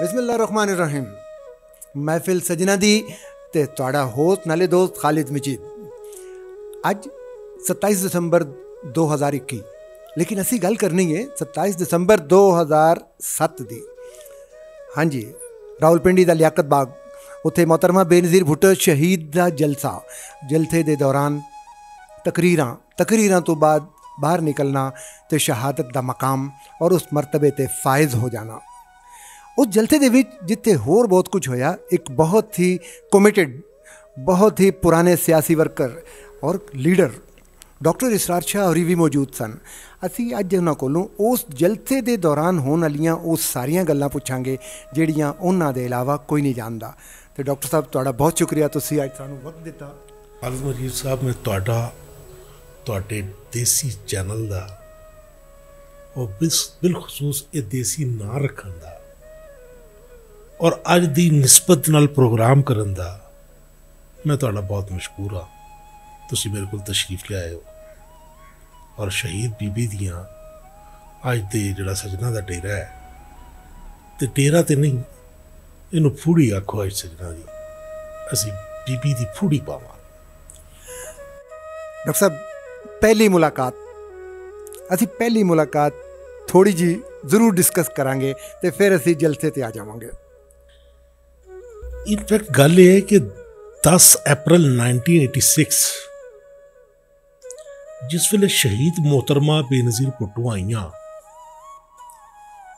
बिस्मिल्लाहिर्रहमानिर्रहीम। महफिल सजना दी ते तुहाड़ा होस्ट नाले दोस्त खालिद मजीद। अज 27 दिसंबर 2021, लेकिन असी गल करनी है 27 दिसंबर 2007 दी। हाँ जी, रावलपिंडी दा लियाकत बाग उत्थे मोहतरमा बेनज़ीर भुट्टो शहीद दा जलसे दे दौरान तकरीरां तो बाद बाहर निकलना ते शहादत दा मकाम और उस मरतबे ते फायज हो जाना। उस जलसे दे विच जिथे होर बहुत कुछ होया, एक बहुत ही कमिटेड, बहुत ही पुराने सियासी वर्कर और लीडर डॉक्टर इसरार शाह होरी भी मौजूद सन। असी अज उन्हां कोलों उस जलसे दे दौरान होने वालियां उस सारियां गल्लां पुछांगे जिहड़ियां उन्हां दे इलावा कोई नहीं जानदा। तो डॉक्टर साहब तुहाड़ा बहुत शुक्रिया, तुसीं अज सानूं वक्त दिता। खालिद मजीद साहब, मैं तुहाडे देसी चैनल दा और बिलखसूस ये देसी नां रखण दा और अज दी निस्बत नाल प्रोग्राम करन दा मैं तुहाडा बहुत मशकूर हाँ। तुसीं मेरे कोल तशरीफ लिआए हो और शहीद बीबी दियां अज दे जिहड़ा सजना दा डेरा है, ते डेरा ते नहीं, इनू फूड़ी आखो। अज सजना दी असीं बीबी दी फूड़ी पावां। डॉक्टर साहब, पहली मुलाकात थोड़ी जी जरूर डिस्कस करांगे ते फिर असी जलसे ते आ जावांगे। इनफैक्ट गल यह है कि 10 अप्रैल 1986 जिस वेले शहीद मोहतरमा बेनज़ीर भुट्टो आईयां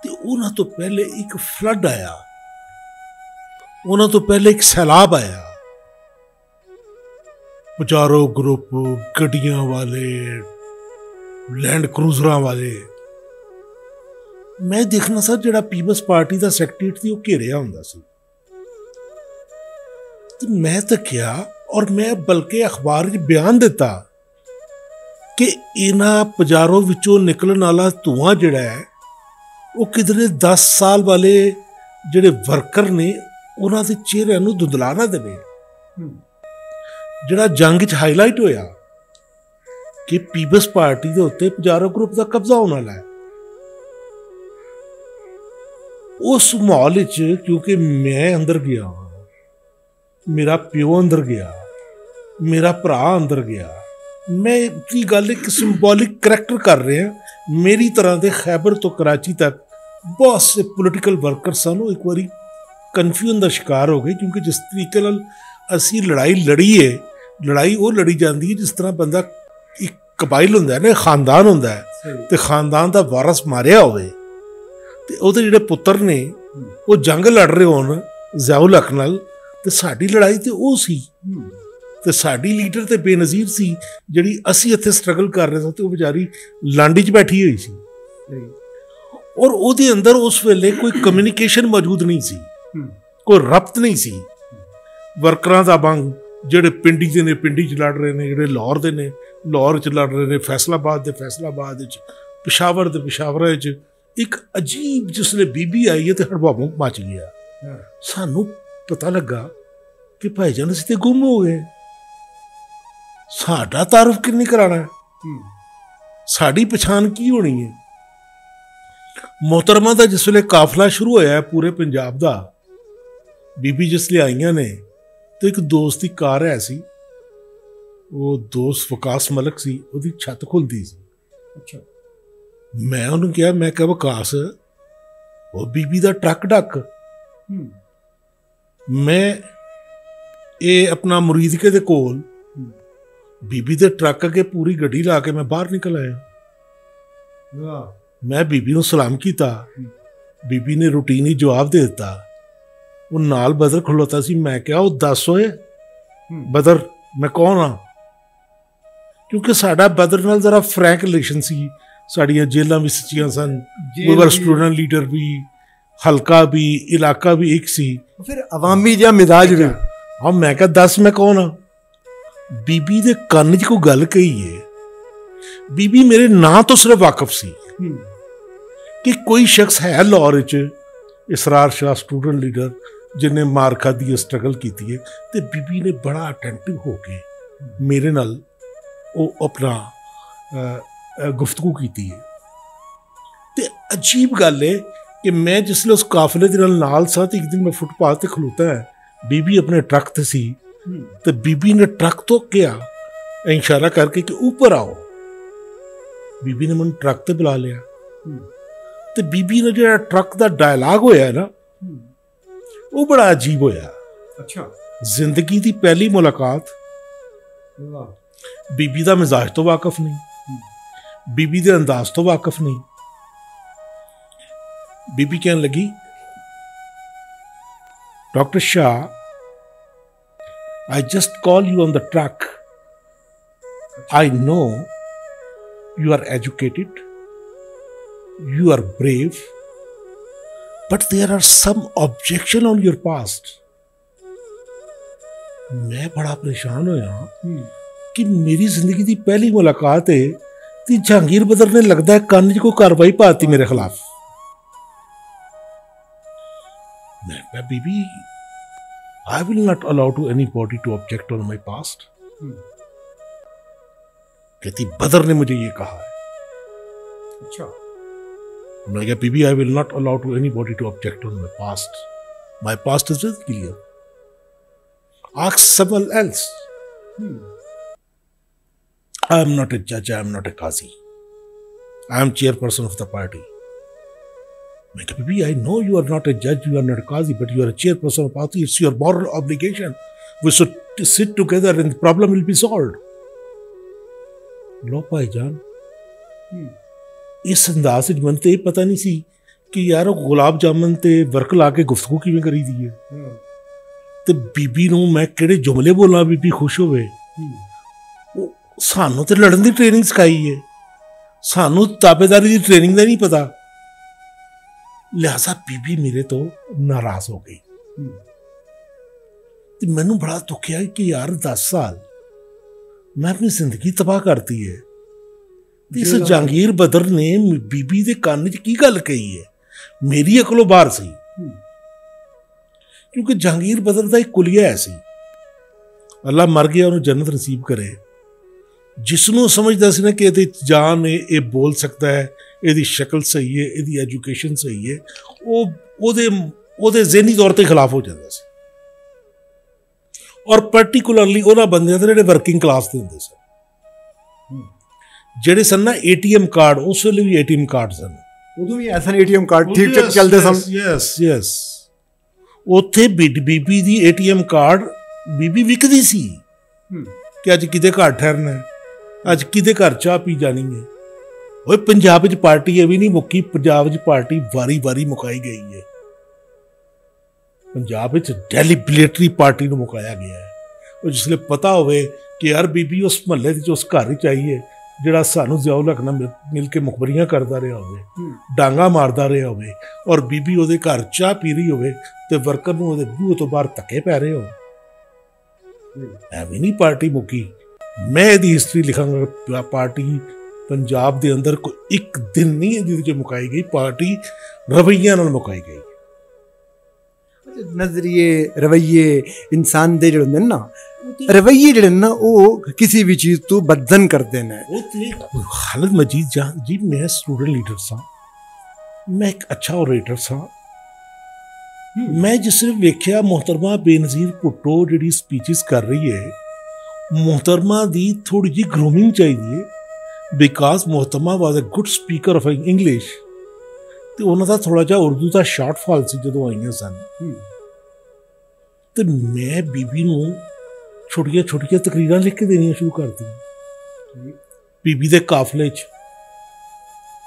ते उन्हां तो पहले एक फ्लड आया, उन्हां तो पहले एक सैलाब आया। पचारो ग्रुप, गड्डियां वाले, लैंड क्रूजरां वाले। मैं देखना सा जिहड़ा पीपल्स पार्टी का सैकटरीट सी वो घेरिया हुंदा सी। तो मैं तो क्या, और मैं बल्कि अखबार च बयान दिता कि इन्हां पजारों विचों निकलण वाला धुआं जिहड़ा है वो किधरे 10 साल वाले जिहड़े वर्कर ने उन्हां दे चेहरिਆਂ ਨੂੰ धुंधला ना देवे। जिहड़ा जंग च हाईलाइट होया कि पीपल्स पार्टी के उत्ते पजारो ग्रुप का कब्जा होने वाला है। उस माहौल च क्योंकि मैं अंदर गया, मेरा प्यो अंदर गया, मेरा भरा अंदर गया, मैं की गल एक सिंबॉलिक करैक्टर कर रहे हैं। मेरी तरह के खैबर तो कराची तक बहुत से पोलिटिकल वर्कर सन एक बारी कन्फ्यूजन का शिकार हो गए, क्योंकि जिस तरीके नाल असी लड़ाई लड़ी है, लड़ाई वो लड़ी जाती है जिस तरह बंदा एक कबाइल होंदा है ना, खानदान होंदा है, तो खानदान का वारस मारिया होवे ते उहदे जिहड़े पुत्तर ने वो जंग लड़ रहे होण ज़ियाउल हक नाल, ते साडी लड़ाई तो वो सी, ते साडी लीडर ते बेनज़ीर सी जिहड़ी असी इत्थे स्ट्रगल कर रहे थे, तो वो बेचारी लांडी च बैठी हुई सी और उहदे अंदर उस वेले कोई कम्युनिकेशन मौजूद नहीं सी, कोई रब्त नहीं सी। वर्करां दा बंग जिहड़े पिंडी दे ने पिंडी च लड़ रहे ने, जिहड़े लाहौर दे ने लाहौर च लड़ रहे ने, फैसलाबाद दे फैसलाबाद च, पिशावर दे पिशावर च। एक अजीब जिसले बीबी आई है तो हड़बामू मच गया। सानू पता लगा कि भाईजान असीं ते गुम हो गए, साडा तारुफ किन्ने कराना है, साडी पछाण की होनी है। मोहतरमा दा जिसले काफला शुरू होया है पूरे पंजाब दा, बीबी जिसले आईयां ने तो एक दोस्त की कार है सी, वो दोस्त वकास मलक सी, उसकी छत खुलती सी। अच्छा, मैं उन्होंने कहा, मैं कहा वकास वो बीबी दा ट्रक डक। मैं ये अपना मुरीदके दे कोल बीबी दे ट्रक अगे पूरी गड्डी ला के मैं बाहर निकल आया। मैं बीबी नूं सलाम किया, बीबी ने रूटीनी जवाब दे दिता। वो नाल बदर खलोता सी। मैं क्या वो दस होए बदर मैं कौन हाँ, क्योंकि साडा बदर नाल जरा फ्रैंक रिलेशन सी। साड़ियां जेलां भी सच्चियां सन, स्टूडेंट लीडर भी, हल्का भी, इलाका भी एक सी, फिर अवामी जिहा मिजाज भी। हाँ, मैं क्या दस मैं कौन हाँ। बीबी दे कन्न च कोई गल कही है। बीबी मेरे नां तो सिर्फ वाकफ सी कि कोई शख्स है लाहौर च, इसरार शाह स्टूडेंट लीडर, जिन्हें मार खाधी है, स्ट्रगल की है। तो बीबी ने बड़ा अटेंटिव होके मेरे नाल वो अपना गुफ्तगू की है। ते अजीब गल है कि मैं जिसले उस काफले दे नाल सा ते एक दिन मैं फुटपाथ ते खलोता है, बीबी अपने ट्रक ते सी ते बीबी ने ट्रक तो किया इशारा करके कि ऊपर आओ। बीबी ने मैंने ट्रक ते बुला लिया ते बीबी ने जो ट्रक दा डायलॉग होया ना वो बड़ा अजीब होया। अच्छा, जिंदगी दी पहली मुलाकात, बीबी दा मिजाज तो वाकफ नहीं, बीबी दे अंदाज तो वाकफ नहीं। बीबी कहने लगी, doctor Shah, I just call you on the truck. I know you are educated, you are brave, but there are some objection on your past. मैं बड़ा परेशान होया कि मेरी जिंदगी की पहली मुलाकात है ती जहांगीर बदर ने लगता है कान को कार्रवाई पाती मेरे खिलाफ। मैं बीबी, I will not allow to anybody to object on my past. कहती बदर ने मुझे ये कहा है। अच्छा, मैं कहा बीबी, I will not allow to anybody to object on my past. My past is very clear. Ask someone else. I am not a judge, I am not a qazi. I am chairperson of the party. मैं कहा बीबी, I know you are not a judge, you are not a qazi, but you are a chairperson of the party. It's your moral obligation. We should sit together and the problem will be solved. लो भाईजान, इस अंदाज से मन ते पता नहीं सी कि यार गुलाब जामुन ते वर्क ला के गुफ्तगू किवें करी दी है ते बीबी नूं मैं किहड़े जुमले बोला बीबी खुश होवे। सानू ते लड़न दी ट्रेनिंग सिखाई है, सानू ताबेदारी दी ट्रेनिंग दा नहीं पता। लिहाजा बीबी मेरे तो नाराज हो गई। मैनू बड़ा दुखिया कि यार 10 साल मैं अपनी जिंदगी तबाह करती है। इस जहांगीर बदर ने बीबी दे कान च की गल कही है, मेरी अकलों बाहर सी। क्योंकि जहांगीर बदर का एक कुलिया ऐसी, अल्लाह मर गया उन्हें जन्नत नसीब करे, जिसनों समझदा सी ना कि ये जान है, ये बोल सकता है, ਇਹਦੀ शक्ल सही है, ਇਹਦੀ एजुकेशन सही है, ਉਹਦੇ ज़हनी तौर पर खिलाफ हो जाता सी। और पर्टिकुलरली उन्होंने बंदे ਜਿਹੜੇ वर्किंग क्लास ਦੇ ਹੁੰਦੇ ਸਨ, ਜਿਹੜੇ ਸਨ ਨਾ ATM कार्ड, उस ਵੇਲੇ भी ATM कार्ड ਸਨ, ਉਦੋਂ ਵੀ ਐਸਾ ATM कार्ड ठीक ठाक ਚੱਲਦੇ ਸਨ। ਯੈਸ ਉੱਥੇ ਬੀਬੀ ਦੀ ATM कार्ड ਬੀਬੀ ਵਿਕਦੀ ਸੀ ਕਿ ਅੱਜ ਕਿਹਦੇ ਘਰ ਠਹਿਰਨਾ ਹੈ, ਅੱਜ ਕਿਹਦੇ ਘਰ ਚਾਹ ਪੀ ਜਾਣੀ ਹੈ। ਉਹ पंजाब च पार्टी ये भी नहीं मुक्की, पंजाब च पार्टी वारी वारी मुकाई गई है। पंजाब च डेलीबरेटरी पार्टी को मुकाया गया है। और जिसले पता हो कि यार बीबी उस महल्ले उस घर चाहिए जिहड़ा सानू ज़ियाउल हक नाल मिल के मुखबरियां करता रहा हो, डांगा मारता रहा हो, और बीबी उहदे घर चाह पी रही हो तो वर्कर नूं उहदे बूहे तो बाहर धक्के पै रहे हो, एवें नहीं पार्टी मुक्की। मैं इहदी हिस्टरी लिखांगा। पार्टी पंजाब के अंदर कोई एक दिन नहीं है जिहदे च मुकाई गई, पार्टी रवैया नाल मुकाई गई। नजरिए रवैये इंसान दे जिहड़े हुंदे ना, रवैये जिहड़े ना वो किसी भी चीज़ तो बदजन करते हैं। खालिद मजीद जहां जी, मैं स्टूडेंट लीडर सा, मैं एक अच्छा ओरेटर सा। मैं जिसने वेख्या मोहतरमा बेनज़ीर भुट्टो जिहड़ी स्पीचेस कर रही है, मोहतरमा दी थोड़ी जी ग्रूमिंग चाहिए, बिकॉज मोहतरमा was a good speaker of English, तो उन्होंने थोड़ा जा उर्दू का शॉर्टफॉल से जो आईया सन। तो मैं बीबी नूं छोटिया छोटिया तकरीर लिख के देनिया शुरू कर दी बीबी के काफले च।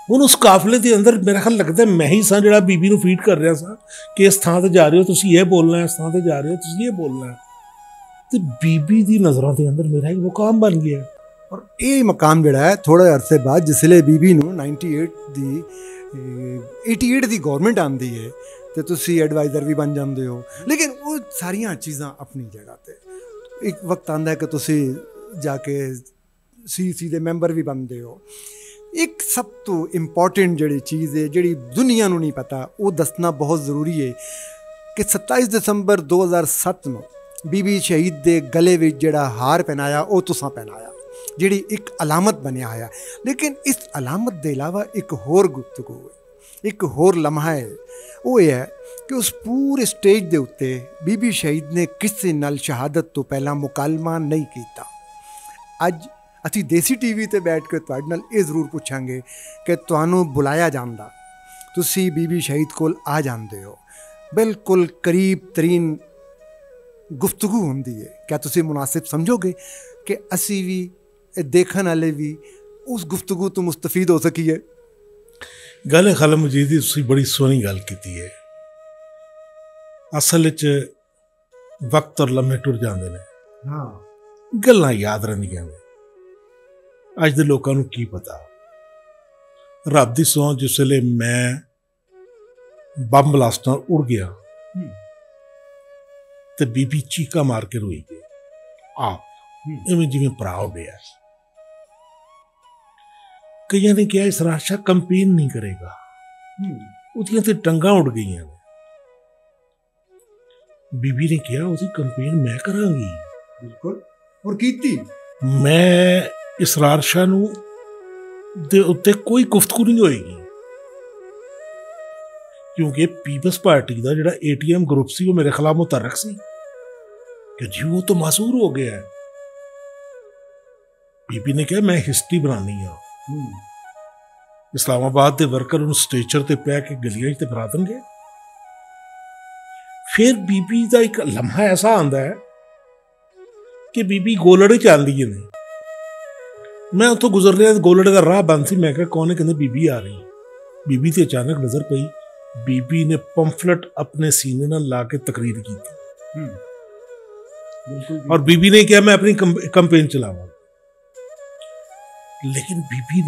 हुण उस काफले के अंदर मेरा ख्याल लगता है मैं ही सा जिहड़ा बीबी नूं फीड कर रहा सा कि इस थां ते जा रहे हो तुसीं ये बोलना है, इस थां ते जा रहे हो तुसीं ये बोलना है। तो बीबी की नज़रों के अंदर मेरा एक मुकाम बन गया। और ये मकाम जोड़ा है थोड़े अरसे बाद जिसले बीबी नूं 88 दी गौरमेंट आती है तो तुसी एडवाइज़र भी बन जाते हो। लेकिन वो सारिया चीज़ां अपनी जगह ते एक वक्त आता है कि तुसी जाके CC दे मैंबर भी बनते हो। एक सब तो इंपॉर्टेंट जी चीज़ है जी दुनिया नूं नहीं पता, वो दसना बहुत ज़रूरी है कि 27 दिसंबर 2007 में बीबी शहीद दे गले विच जिहड़ा हार पहनाया वो तुसां पहनाया, जिहड़ी एक अलामत बनिया है। लेकिन इस अलामत के अलावा एक होर गुफ्तगू है एक होर लम्हा है, वो ये है कि उस पूरे स्टेज के उत्ते बीबी शहीद ने किसी नाल शहादत तो पहला मुकालमा नहीं किया। अज असी देसी टीवी ते बैठ के तुहाडे नाल ये जरूर पूछांगे कि तुहानू बुलाया जांदा, तुसी बीबी शहीद कोल आ जांदे हो, बिल्कुल करीब तरीन गुफ्तगू होंदी है, क्या तुसी मुनासिब समझोगे कि असी भी देखने वाले भी उस गुफ्तगू तो मुस्तफीद हो सकीए? गल है खाला मजीद दी, तुसी बड़ी सोहनी गल कीती है। असल च वक्त और लम्हे टुर जाते हैं, हाँ गल्लां याद रहिंदियां ने। अज दे लोकां नूं की पता, रब दी सौं जिसले मैं बम ब्लास्ट नाल उड़ गया ते बीबी चीका मार के रोई गई आप इवें जिवें भरा उड्डिया। कईयां ने कहा इसरार शाह कंपेन नहीं करेगा, उसदियां ते टंगां उड़ गई ने। बीबी ने कहा उसकी कंपेन मैं करांगी। बिल्कुल, और कीती। मैं इसरार शाह नूं दे उत्ते कोई गुफ्तगू नहीं होएगी, क्योंकि पीपल्स पार्टी का जो ATM ग्रुप सी वो मेरे खिलाफ मुतहरक सी कि जी वो तो मासूर हो गया है। बीबी ने कहा मैं हिस्ट्री बनानी है। इस्लामाबाद के वर्कर उन स्टेचर ते पै के गलियां ते फिरा देंगे। फिर बीबी का एक लम्हा ऐसा आंदा है कि बीबी गोलड़े च आंदी है। मैं उतों गुजर रहा, गोलड़े का राह बंद सी, मैं कहा कौन है, कहते बीबी आ रही। बीबी ते अचानक नजर पई, बीबी ने पंफलेट अपने सीने न ला के तकरीर की थी और बीबी ने कहा मैं अपनी कंपेन चलावा। लेकिन बीबी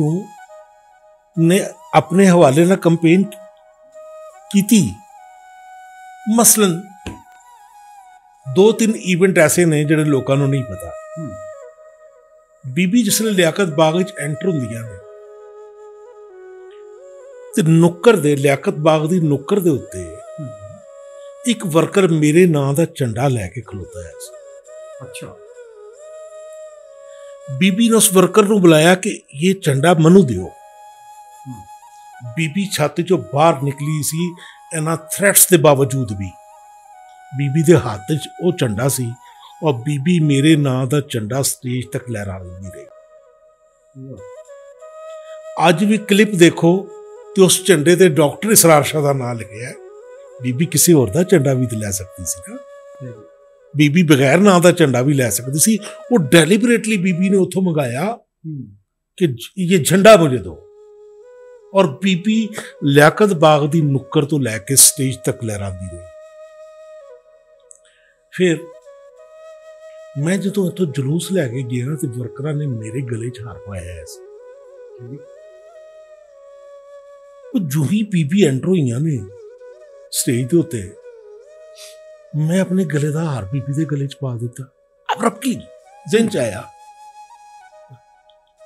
ने अपने हवाले ना कंपेन की थी। मसलन 2-3 इवेंट ऐसे ने जिहड़े लोकां नूं नहीं पता। बीबी जिसले लियाकत बाग विच एंटर हुंदियां ने ते नुक्कर दे लियाकत बाग दी नुक्कर दे उत्ते एक वर्कर मेरे नां दा झंडा लैके खलोता है। अच्छा। बीबी ने उस वर्कर नूं बुलाया कि ये झंडा मनु दियो। बीबी छाती चों बाहर निकली सी इन्हां थ्रेट्स के बावजूद भी। बीबी दे हाथ च वो झंडा सी और बीबी मेरे नां दा झंडा स्टेज तक लहरा रही। अज भी क्लिप देखो तो उस झंडे ते डॉक्टर इसरार शाह दा नाम लिखिया है। बीबी किसी होर दा झंडा भी तो लै सकती सी ना। बीबी बगैर नां दा झंडा भी लै सकती सी। वो डेलिबरेटली बीबी ने उथों मंगाया कि ये झंडा मुझे दो, और बीबी लियाकत बाग दी नुक्कर तो लैके स्टेज तक लहराती रही। फिर मैं जो इतों जुलूस लैके गया तो वर्करां ने मेरे गले च हार पाया। जो ही बीबी एंटर हुई ने स्टेज के उत्ते, मैं अपने गले का हार बीबी के गले च पा दिता। अब्रप्टली ज़हन च आया।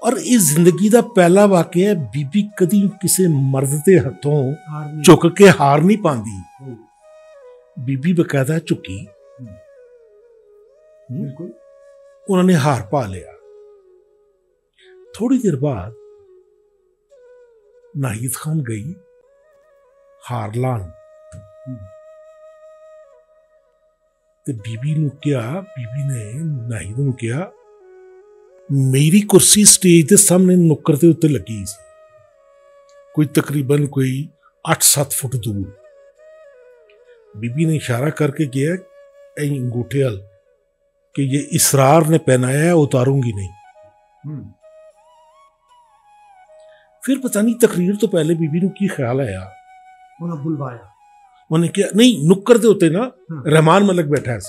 और इस जिंदगी का पहला वाकया है, बीबी कदी किसी मर्द के हथों झुक के हार नहीं पाती। बीबी बकायदा झुकी, उन्होंने हार पा लिया। थोड़ी देर बाद नाहिद खान गई हार लान ते बीबी ने कहा, बीबी ने नाहिद नूं कहा मेरी कुर्सी स्टेज के सामने नुक्कर के उत्ते लगी सी, कोई तकरीबन कोई 8-7 फुट दूर। बीबी ने इशारा करके किया अंगूठे हल कि ये इसरार ने पहनाया है, उतारूंगी नहीं। फिर पता नहीं तकरीर तो पहले बीबी ने की ख्याल आया, उन्हें बुलवाया। उन्हें क्या नहीं, नुक्कर दे उत्ते ना रहमान मलिक बैठा है।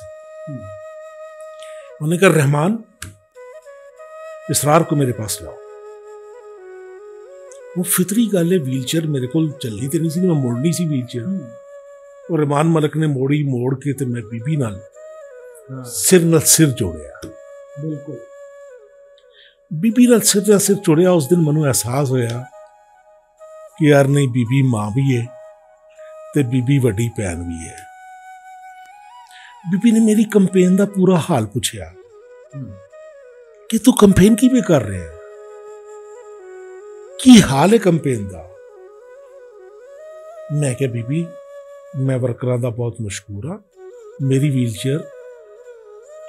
उन्हें कहा रहमान इसरार को मेरे पास लाओ। वो फितरी गल है, व्हीलचेयर मेरे को चलनी तो नहीं सी, मैं मोड़नी सी व्हीलचेयर। और रहमान मलिक ने मोड़ी, मोड़ के ते मैं बीबी नाल सिर नाल सिर जोड़िया। बिल्कुल बीबी नाल सिर जोड़िया। उस दिन मैनू एहसास होया कि यार नहीं, बीबी मां भी है ते बीबी वड्डी भैन भी है। बीबी ने मेरी कंपेन का पूरा हाल पूछया कि तू कंपेन की भी कर रहे है, की हाल है कंपेन का। मैं क्या बीबी मैं वर्करां दा बहुत मशहूर हाँ, मेरी व्हील चेयर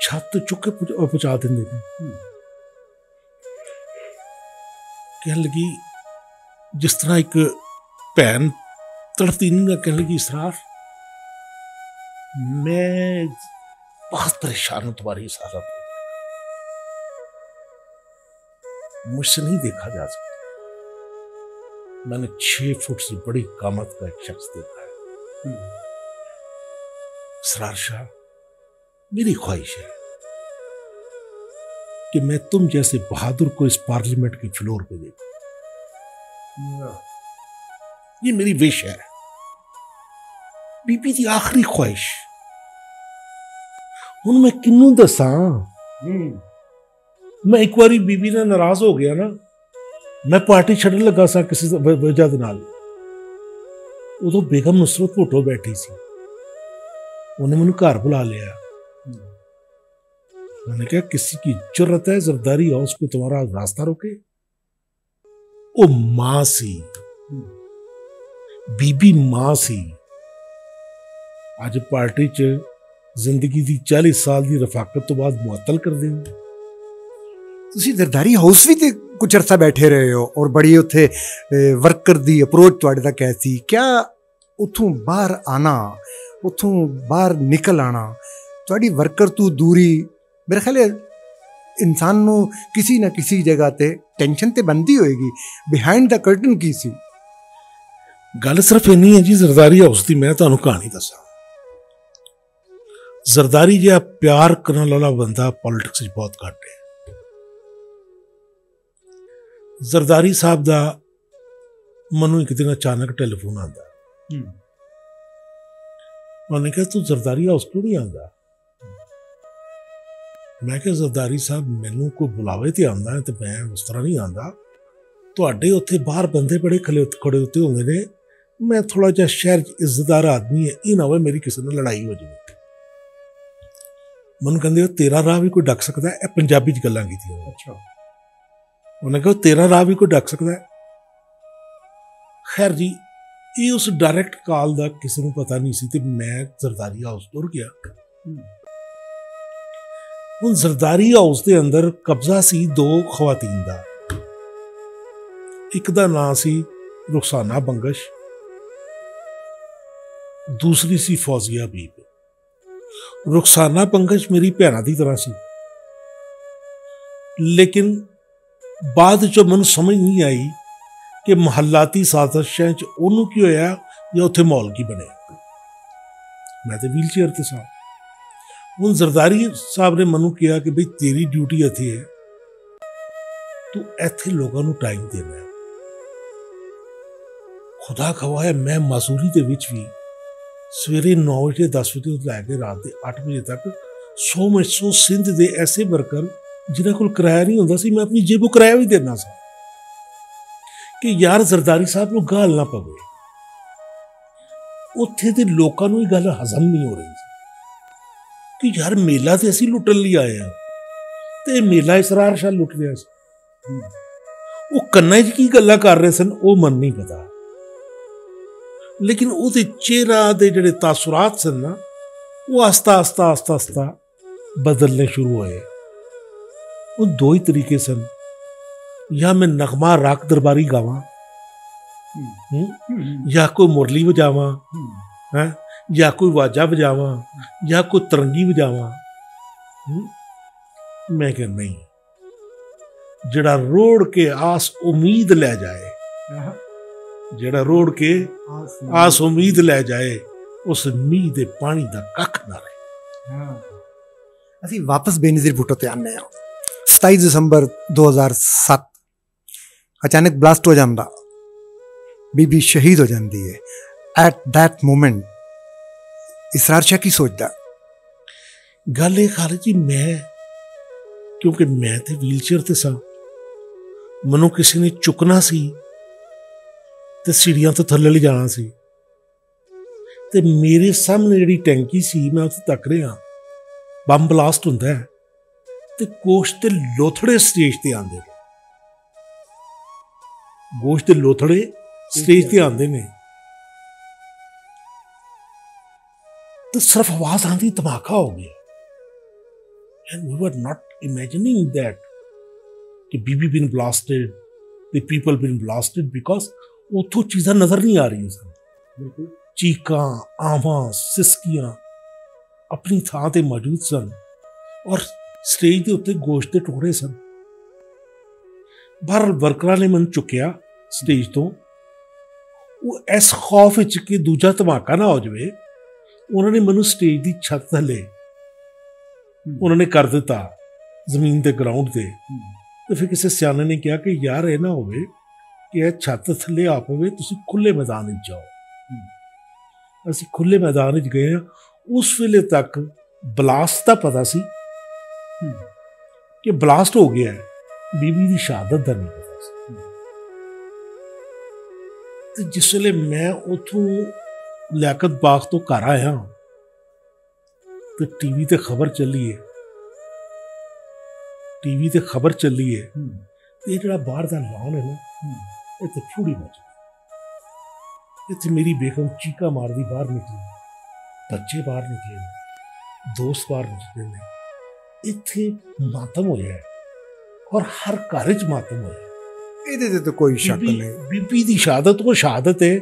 छत चुक के पहुंचा देंगे ने। कह लगी जिस तरह एक भैन तड़पती नहीं, कह लगी इसरार मैं बहुत परेशान हूं तुम्हारी इस हालत में, मुझसे नहीं देखा जा सकता। मैंने 6 फुट से बड़ी कामत का एक शख्स देखा है। इसरार शाह, मेरी ख्वाहिश है कि मैं तुम जैसे बहादुर को इस पार्लियामेंट के फ्लोर पे देखूं। ये मेरी विश है, बीबी दी आखिरी ख्वाहिश। हुण मैं किन्नू दसा? मैं एक बारी बीबी ने नाराज हो गया ना, मैं पार्टी छड्डन लगा सा किसी वजह दे नाल, उदों बेगम नुसरत भुट्टो बैठी सी, उन्हें मैनू घर बुला लिया। मैंने कहा किसी की जरूरत है जरदारी हाउस पे तुम्हारा रास्ता रोके? ओ मां सी, बीबी मां सी। अज पार्टी च जिंदगी दी 40 साल की रफाकत तो बाद मुअत्तल कर देंगे। ਤੁਸੀਂ ਜ਼ਰਦਾਰੀ ਹਾਊਸ ਵੀ ਤੇ ਕੁਝ ਅਰਸਾ ਬੈਠੇ ਰਹੇ ਹੋ ਔਰ ਬੜੀ ਉੱਥੇ ਵਰਕਰ ਦੀ ਅਪਰੋਚ ਤੁਹਾਡੇ ਤੱਕ ਐਸੀ, ਕਿਆ ਉੱਥੋਂ ਬਾਹਰ ਆਣਾ, ਉੱਥੋਂ ਬਾਹਰ ਨਿਕਲ ਆਣਾ, ਤੁਹਾਡੀ ਵਰਕਰ ਤੋਂ ਦੂਰੀ ਮੇਰੇ ਖਿਆਲ ਇਨਸਾਨ ਨੂੰ ਕਿਸੇ ਨਾ ਕਿਸੇ ਜਗ੍ਹਾ ਤੇ ਟੈਨਸ਼ਨ ਤੇ ਬੰਦੀ ਹੋਏਗੀ। ਬਿਹਾਈਂਡ ਦਾ ਕਰਟਨ ਕੀ ਸੀ? ਗੱਲ ਸਿਰਫ ਇੰਨੀ ਹੈ ਜੀ, ਜ਼ਰਦਾਰੀ ਹਾਊਸ ਦੀ ਮੈਂ ਤੁਹਾਨੂੰ ਕਹਾਣੀ ਦੱਸਾਂ। ਜ਼ਰਦਾਰੀ ਜਿਹਾ ਪਿਆਰ ਕਰਨ ਵਾਲਾ ਬੰਦਾ ਪੋਲਿਟਿਕਸ 'ਚ ਬਹੁਤ ਘੱਟ ਹੈ। ਜ਼ਰਦਾਰੀ ਸਾਹਿਬ ਦਾ ਮੈਨੂੰ ਇੱਕ ਦਿਨ ਅਚਾਨਕ ਟੈਲੀਫੋਨ ਆਉਂਦਾ, ਉਹਨੇ ਕਿਹਾ ਤੂੰ ਜ਼ਰਦਾਰੀ ਹਾਊਸ ਕਿਉਂ ਨਹੀਂ ਆਉਂਦਾ? ਮੈਂ ਕਿਹਾ ਜ਼ਰਦਾਰੀ ਸਾਹਿਬ ਮੈਨੂੰ ਕੋਈ ਬੁਲਾਵੇ ਤੇ ਆਉਂਦਾ ਤੇ ਮੈਂ ਉਸ ਤਰ੍ਹਾਂ ਨਹੀਂ ਆਉਂਦਾ, ਤੁਹਾਡੇ ਉੱਥੇ ਬਾਹਰ ਬੰਦੇ ਬੜੇ ਖੜੇ ਉੱਤੇ ਹੁੰਦੇ ਨੇ, ਮੈਂ ਥੋੜਾ ਜਿਹਾ ਸ਼ਹਿਰ 'ਚ ਇੱਜ਼ਤਦਾਰ ਆਦਮੀ ਹੈ, ਇਹ ਨਾ ਹੋਵੇ ਮੇਰੀ ਕਿਸੇ ਨਾਲ ਲੜਾਈ ਹੋ ਜਾਵੇ। ਮੈਨੂੰ ਕਹਿੰਦੇ ਤੇਰਾ ਰਾਹ ਵੀ ਕੋਈ ਡੱਕ ਸਕਦਾ? ਇਹ ਪੰਜਾਬੀ 'ਚ ਗੱਲਾਂ ਕੀਤੀਆਂ। ਅੱਛਾ। ਉਹਨੇ ਕਿਹਾ ਤੇਰਾ ਰਾਹ ਵੀ ਕੋਈ ਡੱਕ ਸਕਦਾ? ਖੈਰ ਜੀ, ਇਹ ਉਸ ਡਾਇਰੈਕਟ ਕਾਲ ਦਾ ਕਿਸੇ ਨੂੰ ਪਤਾ ਨਹੀਂ ਸੀ ਤੇ ਮੈਂ ਜ਼ਰਦਾਰੀ ਹਾਊਸ ਤੁਰ ਗਿਆ। ਹੁਣ ਜ਼ਰਦਾਰੀ ਹਾਊਸ ਦੇ ਅੰਦਰ ਕਬਜ਼ਾ ਸੀ 2 ਖਵਾਤੀਨ ਦਾ। ਇੱਕ ਦਾ ਨਾਂ ਸੀ ਰੁਖਸਾਨਾ ਬੰਗਸ਼, ਦੂਸਰੀ ਸੀ ਫੌਜ਼ੀਆ ਬੀਬ। ਰੁਖਸਾਨਾ ਬੰਗਸ਼ ਮੇਰੀ ਭੈਣਾਂ ਦੀ ਤਰ੍ਹਾਂ ਸੀ, ਲੇਕਿਨ ਬਾਅਦ ਚੋਂ ਮੈਨੂੰ ਸਮਝ ਨਹੀਂ ਆਈ ਕਿ ਮੁਹੱਲਾਤੀ ਸਾਜ਼ਿਸ਼ਾਂ 'ਚ ਉਹਨੂੰ ਕੀ ਹੋਇਆ ਜਾਂ ਉੱਥੇ ਮਾਹੌਲ ਕੀ ਬਣਿਆ। ਮੈਂ ਤੇ ਵੀਲ ਚੇਅਰ ਤੇ ਸਾਂ। ਹੁਣ ਜ਼ਰਦਾਰੀ ਸਾਹਿਬ ਨੇ ਮੈਨੂੰ ਕਿਹਾ ਕਿ ਬਈ ਤੇਰੀ ਡਿਊਟੀ ਇੱਥੇ ਹੈ, ਤੂੰ ਇੱਥੇ ਲੋਕਾਂ ਨੂੰ ਟਾਈਮ ਦੇਣਾ ਹੈ। ਖੁਦਾ ਖਵਾਏ ਮੈਂ ਮਜ਼ਦੂਰੀ ਦੇ ਵਿੱਚ ਵੀ ਸਵੇਰੇ 9 ਵਜੇ 10 ਵਜੇ ਤੋਂ ਲੈ ਕੇ ਰਾਤ ਦੇ 8 ਵਜੇ ਤੱਕ 100 ਸਿੰਧ ਦੇ ਐਸੇ ਵਰਕਰ ਜਿਨ੍ਹਾਂ ਕੋਲ ਕਿਰਾਇਆ ਨਹੀਂ ਹੁੰਦਾ ਸੀ, ਮੈਂ ਆਪਣੀ ਜੇਬੋਂ ਕਿਰਾਇਆ ਵੀ ਦੇਣਾ ਸੀ ਕਿ ਯਾਰ ਜ਼ਰਦਾਰੀ ਸਾਹਿਬ ਨੂੰ ਗਾਲ ਨਾ ਪਵੇ। ਉੱਥੇ ਦੇ ਲੋਕਾਂ ਨੂੰ ਇਹ ਗੱਲ ਹਜ਼ਮ ਨਹੀਂ ਹੋ ਰਹੀ ਸੀ ਕਿ ਯਾਰ ਮੇਲਾ ਤੇ ਅਸੀਂ ਲੁੱਟਣ ਲਈ ਆਏ ਹਾਂ ਤੇ ਮੇਲਾ ਇਸਰਾਰ ਸ਼ਾਹ ਲੁੱਟ ਰਿਹਾ ਸੀ। ਉਹ ਕੰਨਾਂ 'ਚ ਕੀ ਗੱਲਾਂ ਕਰ ਰਹੇ ਸਨ ਉਹ ਮਨ ਨਹੀਂ ਪਤਾ, ਲੇਕਿਨ ਉਹਦੇ ਚਿਹਰਾ ਦੇ ਜਿਹੜੇ ਤਾਸੁਰਾਤ ਸਨ ਨਾ ਉਹ ਆਸਤਾ ਬਦਲਨੇ ਸ਼ੁਰੂ ਹੋਏ। ਉਹ 2 ਹੀ ਤਰੀਕੇ ਸਨ, ਜਾਂ ਮੈਂ ਨਗਮਾ ਰਾਗ ਦਰਬਾਰੀ ਗਾਵਾਂ, ਜਾਂ ਕੋਈ ਮੁਰਲੀ ਵਜਾਵਾਂ, ਹੈ ਜਾਂ ਕੋਈ ਵਾਜਾ ਵਜਾਵਾਂ, ਜਾਂ ਕੋਈ ਤਰੰਗੀ ਵਜਾਵਾਂ। ਮੈਂ ਕਿਹਾ ਨਹੀਂ, ਜਿਹੜਾ ਰੋੜ ਕੇ ਆਸ ਉਮੀਦ ਲੈ ਜਾਏ, ਜਿਹੜਾ ਰੋੜ ਕੇ ਆਸ ਉਮੀਦ ਲੈ ਜਾਏ, ਉਸ ਮੀਂਹ ਦੇ ਪਾਣੀ ਦਾ ਕੱਖ ਨਾ ਰਹੇ। ਅਸੀਂ ਵਾਪਸ ਬੇਨਜ਼ੀਰ ਭੁੱਟੋ ਤੇ ਆਨੇ ਹਾਂ। 27 ਦਸੰਬਰ 2007 ਅਚਾਨਕ ਬਲਾਸਟ ਹੋ ਜਾਂਦਾ, ਬੀਬੀ ਸ਼ਹੀਦ ਹੋ ਜਾਂਦੀ ਹੈ। ਐਟ ਦੈਟ ਮੂਮੈਂਟ ਇਸਰਾਰ ਸ਼ਾਹ ਕੀ ਸੋਚਦਾ? ਗੱਲ ਇਹ ਖਾਲਿਦ ਜੀ, ਮੈਂ ਕਿਉਂਕਿ ਮੈਂ ਤੇ ਵੀਲ ਚੇਅਰ ਤੇ ਸਾਂ, ਮੈਨੂੰ ਕਿਸੇ ਨੇ ਚੁੱਕਣਾ ਸੀ ਤੇ ਸੀੜੀਆਂ ਤੋਂ ਥੱਲੇ ਲਿਜਾਣਾ ਸੀ ਤੇ ਮੇਰੇ ਸਾਹਮਣੇ ਜਿਹੜੀ ਟੈਂਕੀ ਸੀ ਮੈਂ ਉੱਥੇ ਤੱਕ ਰਿਹਾ, ਬੰਬ ਬਲਾਸਟ ਹੁੰਦਾ ਹੈ ਤੇ ਗੋਸ਼ਤ ਦੇ ਲੋਥੜੇ ਸਟੇਜ ਤੇ ਆਉਂਦੇ ਨੇ, ਗੋਸ਼ਤ ਦੇ ਲੋਥੜੇ ਸਟੇਜ ਤੇ ਆਉਂਦੇ ਨੇ तो सिर्फ आवाज आती धमाका हो गया। And we were not imagining that कि बीबी been blasted, the people been blasted, because उतो चीज़ां नजर नहीं आ रही सन। चीकां, आवां, सिसकियां अपनी थां ते मौजूद सन और स्टेज के उत्ते गोश्त के टुकड़े सन। बाहर वर्करां ने मैनूं चुक्या स्टेज तो, वो इस खौफ विच कि दूजा धमाका ना हो जाए, उन्होंने मैनूं स्टेज की छत थले उन्होंने कर दिता, जमीन के ग्राउंड से। तो फिर किसी सियाने ने कहा कि यार ये ना हो कि यह छत थले आ पवे, तुसीं खुले मैदान में जाओ। असीं खुले मैदान में गए। उस वेले तक ब्लास्ट का पता सी कि ब्लास्ट हो गया है, बीबी की शहादत का नहीं पता सी। तो जिस वेले मैं उथों लियाकत बाग तो घर आया तो टीवी ते खबर चली है, टीवी ते खबर चली है, तो ये बाहर का लॉन है ना, इतने फूड़ी मच गई। इतने मेरी बेगम चीका मारदी बाहर निकली, बच्चे बाहर निकले, दोस्त बाहर निकले ने, इतने मातम होया है और हर घर च मातम होया। ਇਹਦੇ तो कोई शक नहीं। बीबी की शहादत वो शहादत है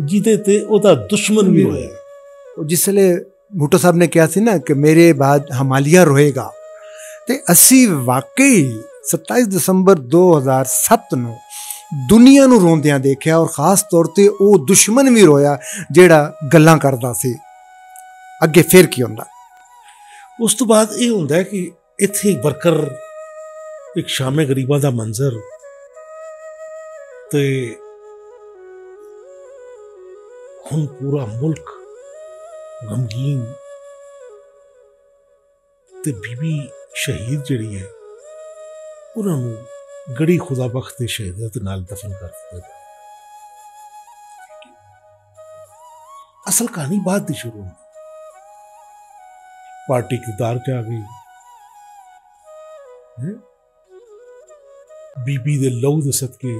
जिदे ते ओदा दुश्मन भी होया। जिसले भुट्टो साहब ने कहा सी ना कि मेरे बाद हिमालय रोएगा, तो असी वाकई 27 दिसंबर 2007 ਨੂੰ ਦੁਨੀਆ ਨੂੰ ਰੋਂਦਿਆਂ ਦੇਖਿਆ, ਔਰ ਖਾਸ ਤੌਰ ਤੇ ਉਹ ਦੁਸ਼ਮਨ ਵੀ ਰੋਇਆ ਜਿਹੜਾ ਗੱਲਾਂ ਕਰਦਾ ਸੀ। ਅੱਗੇ ਫਿਰ ਕੀ ਹੁੰਦਾ? ਉਸ ਤੋਂ ਬਾਅਦ ਇਹ ਹੁੰਦਾ ਕਿ ਇੱਥੇ ਵਰਕਰ ਇੱਕ ਸ਼ਾਮੇ ਗਰੀਬਾਂ ਦਾ ਮੰਜ਼ਰ ਤੇ ਹੁਣ ਪੂਰਾ ਮੁਲਕ ਗਮਗੀਨ ਤੇ ਬੀਬੀ ਸ਼ਹੀਦ ਜਿਹੜੀ ਹੈ ਉਹਨਾਂ ਨੂੰ गड़ी खुदा बख्त शहीदत नाल दफन कर दिया। असल कहानी बाद दी शुरू हुई। पार्टी इक़्तिदार च आ गई, बीबी दे लहू दे सदके,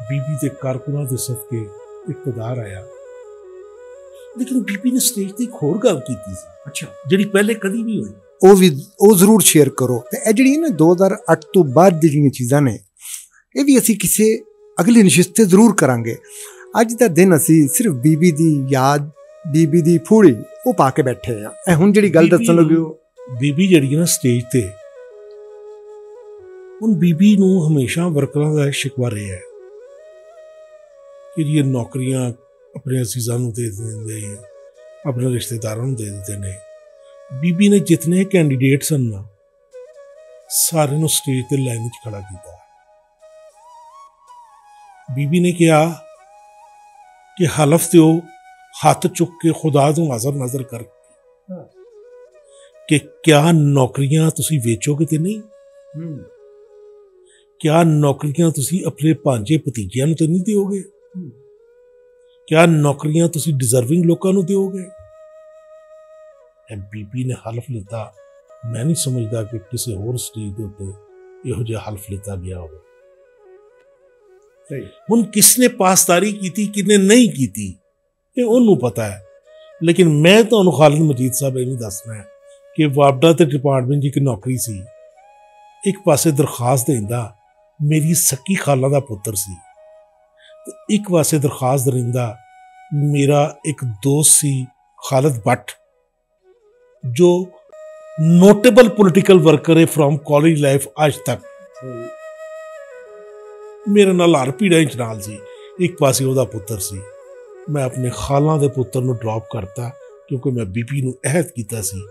बीबी दे कारकुनां दे सदके इक़्तिदार आया। लेकिन बीबी ने स्टेज ते एक होर गल कीती सी, अच्छा, जिहड़ी पहले कदी नहीं हुई। ਉਹ ਜ਼ਰੂਰ ਸ਼ੇਅਰ ਕਰੋ। ਤੇ ਇਹ ਜਿਹੜੀ ਨਾ 2008 ਤੋਂ ਬਾਅਦ ਦੀ ਜਿਹੜੀਆਂ ਚੀਜ਼ਾਂ ਨੇ, ਇਹ ਵੀ ਅਸੀਂ ਕਿਸੇ ਅਗਲੀ ਨਸ਼ਿਸਤ ਤੇ ਜ਼ਰੂਰ ਕਰਾਂਗੇ। ਅੱਜ ਦਾ ਦਿਨ ਅਸੀਂ ਸਿਰਫ ਬੀਬੀ ਦੀ ਯਾਦ, ਬੀਬੀ ਦੀ ਫੂੜੀ ਉਹ ਪਾ ਕੇ ਬੈਠੇ ਆ। ਇਹ ਹੁਣ ਜਿਹੜੀ ਗੱਲ ਦੱਸਣ ਲੱਗੇ ਹੋ, ਬੀਬੀ ਜਿਹੜੀ ਨਾ ਸਟੇਜ ਤੇ, ਹੁਣ ਬੀਬੀ ਨੂੰ ਹਮੇਸ਼ਾ ਵਰਕਰਾਂ ਦਾ ਸ਼ਿਕਵਾ ਰਿਹਾ ਹੈ ਕਿ ਇਹ ਨੌਕਰੀਆਂ ਆਪਣੇ ਅਜ਼ੀਜ਼ਾਂ ਨੂੰ ਦੇ ਦਿੰਦੇ ਆ, ਆਪਣੇ ਰਿਸ਼ਤੇਦਾਰਾਂ ਨੂੰ ਦੇ ਦਿੰਦੇ ਨੇ। बीबी ने जितने कैंडीडेट सन ना सारे नु स्टेज ते लाइन च खड़ा किया। बीबी ने कहा कि हलफ दो, हाथ चुक के खुदा तो हाज़र नजर कर कि क्या नौकरियां तुसी वेचोगे ते नहीं, क्या नौकरियां तुसी अपने भांजे भतीजियां नु ते नहीं दोगे, क्या नौकरियां तुसी डिजर्विंग लोगों नु दोगे। बीबी ने हल्फ लिता। मैं नहीं समझता कि किसी होर स्टेज के उत्ते इहो जिहा हल्फ लिता गया हो। हुण किसने पासदारी की, किसने नहीं की, ये उन्होंने पता है। लेकिन मैं तुहानूं खालिद मजीद साहब ये दसना है कि वापडा ते डिपार्टमेंट की एक नौकरी सी, एक पासे दरखास्त देंदा मेरी सक्की खाला दा पुत्र सी, एक पासे दरखास्त देंदा मेरा एक दोस्त सी खालिद भट्ट, जो नोटेबल पॉलिटिकल वर्कर है फ्रॉम कॉलेज लाइफ आज तक, मेरे नाल हर पीड़ा च नाल सी। एक पासे ओहदा पुत्र सी। मैं अपने खाला दे पुत्र नूं ड्रॉप करता क्योंकि मैं बीबी नूं अहद कीता सी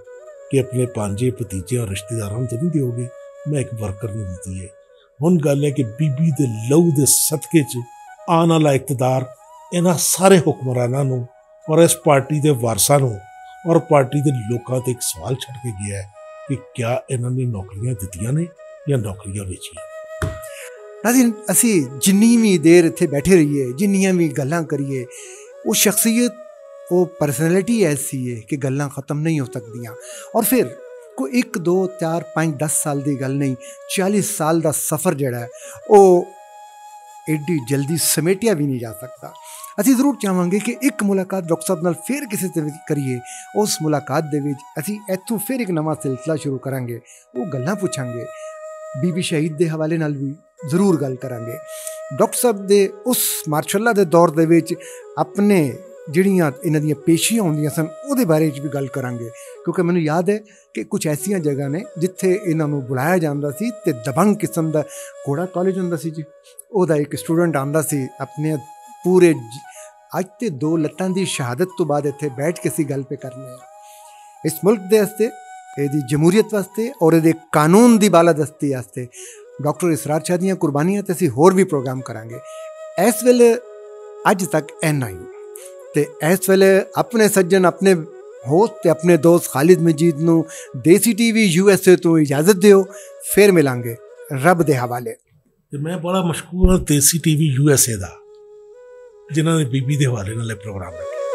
कि अपने भांजे भतीजे और रिश्तेदारां नूं नहीं दोगे, मैं एक वर्कर नूं दित्ती है। हुण गल है कि बीबी दे लहू दे सदके च आने वाला इक़्तिदार इन्हां सारे हुक्मरानां नूं और इस पार्टी दे वारसां नूं और पार्टी के लोगों ते एक सवाल छड़ के गया है कि क्या इन्होंने नौकरियां दित्तियां ने या नौकरियां बेचियां। नाज़रीन, असी जिन्नी भी देर इत्थे बैठे रहिए, जिन्नियां भी गल्लां करिए, वो शख्सियत, वो परसनैलिटी ऐसी है कि गल्लां ख़त्म नहीं हो सकदियां। और फिर कोई 1 2 4 5 10 साल की गल नहीं, 40 साल का सफ़र जिहड़ा है वो एडी जल्दी समेटिया भी नहीं जा सकता। ਅਸੀਂ ਜ਼ਰੂਰ ਚਾਹਾਂਗੇ ਕਿ ਇੱਕ ਮੁਲਾਕਾਤ ਡਾਕਟਰ ਸਾਹਿਬ ਨਾਲ ਫਿਰ ਕਿਸੇ ਤੇ ਕਰੀਏ। ਉਸ ਮੁਲਾਕਾਤ ਦੇ ਵਿੱਚ ਅਸੀਂ ਇੱਥੋਂ ਫਿਰ ਇੱਕ ਨਵਾਂ ਸਿਲਸਿਲਾ ਸ਼ੁਰੂ ਕਰਾਂਗੇ। ਉਹ ਗੱਲਾਂ ਪੁੱਛਾਂਗੇ, ਬੀਬੀ ਸ਼ਹੀਦ ਦੇ ਹਵਾਲੇ ਨਾਲ ਵੀ ਜ਼ਰੂਰ ਗੱਲ ਕਰਾਂਗੇ। ਡਾਕਟਰ ਸਾਹਿਬ ਦੇ ਉਸ ਮਾਰਸ਼ਲ ਦੇ ਦੌਰ ਦੇ ਵਿੱਚ ਆਪਣੇ ਜਿਹੜੀਆਂ ਇਹਨਾਂ ਦੀਆਂ ਪੇਸ਼ੀਆਂ ਹੁੰਦੀਆਂ ਸਨ ਉਹਦੇ ਬਾਰੇ 'ਚ ਵੀ ਗੱਲ ਕਰਾਂਗੇ, ਕਿਉਂਕਿ ਮੈਨੂੰ ਯਾਦ ਹੈ ਕਿ ਕੁਝ ਐਸੀਆਂ ਜਗ੍ਹਾ ਨੇ ਜਿੱਥੇ ਇਹਨਾਂ ਨੂੰ ਬੁਲਾਇਆ ਜਾਂਦਾ ਸੀ ਅਤੇ ਦਬੰਗ ਕਿਸਮ ਦਾ ਘੋੜਾ ਕਾਲਜ ਹੁੰਦਾ ਸੀ ਜੀ, ਉਹਦਾ ਇੱਕ ਸਟੂਡੈਂਟ ਆਉਂਦਾ ਸੀ ਆਪਣੇ ਪੂਰੇ ਅੱਜ ਤੇ 2 ਲੱਤਾਂ ਦੀ ਸ਼ਹਾਦਤ ਤੋਂ ਬਾਅਦ ਇੱਥੇ ਬੈਠ ਕੇ ਅਸੀਂ ਗੱਲ ਪੇ ਕਰਨੇ ਆ ਇਸ ਮੁਲਕ ਦੇ ਵਾਸਤੇ, ਇਹਦੀ ਜਮਹੂਰੀਅਤ ਵਾਸਤੇ ਔਰ ਇਹਦੇ ਕਾਨੂੰਨ ਦੀ ਬਾਲਾਦਸਤੀ ਵਾਸਤੇ ਡਾਕਟਰ ਇਸਰਾਰ ਸ਼ਾਹ ਦੀਆਂ ਕੁਰਬਾਨੀਆਂ 'ਤੇ ਅਸੀਂ ਹੋਰ ਵੀ ਪ੍ਰੋਗਰਾਮ ਕਰਾਂਗੇ। ਇਸ ਵੇਲੇ ਅੱਜ ਤੱਕ ਇੰਨਾ ਹੀ, ਅਤੇ ਇਸ ਵੇਲੇ ਆਪਣੇ ਸੱਜਣ ਆਪਣੇ ਹੋਸਟ ਅਤੇ ਆਪਣੇ ਦੋਸਤ ਖਾਲਿਦ ਮਜੀਦ ਨੂੰ ਦੇਸੀ TV USA ਤੋਂ ਇਜਾਜ਼ਤ ਦਿਓ। ਫਿਰ ਮਿਲਾਂਗੇ ਰੱਬ ਦੇ ਹਵਾਲੇ। ਅਤੇ ਮੈਂ ਬੜਾ ਮਸ਼ਕੂਰ ਹਾਂ ਦੇਸੀ TV USA ਦਾ, ਜਿਨ੍ਹਾਂ ਨੇ ਬੀਬੀ ਦੇ ਹਵਾਲੇ ਨਾਲ ਇਹ ਪ੍ਰੋਗਰਾਮ ਰੱਖਿਆ।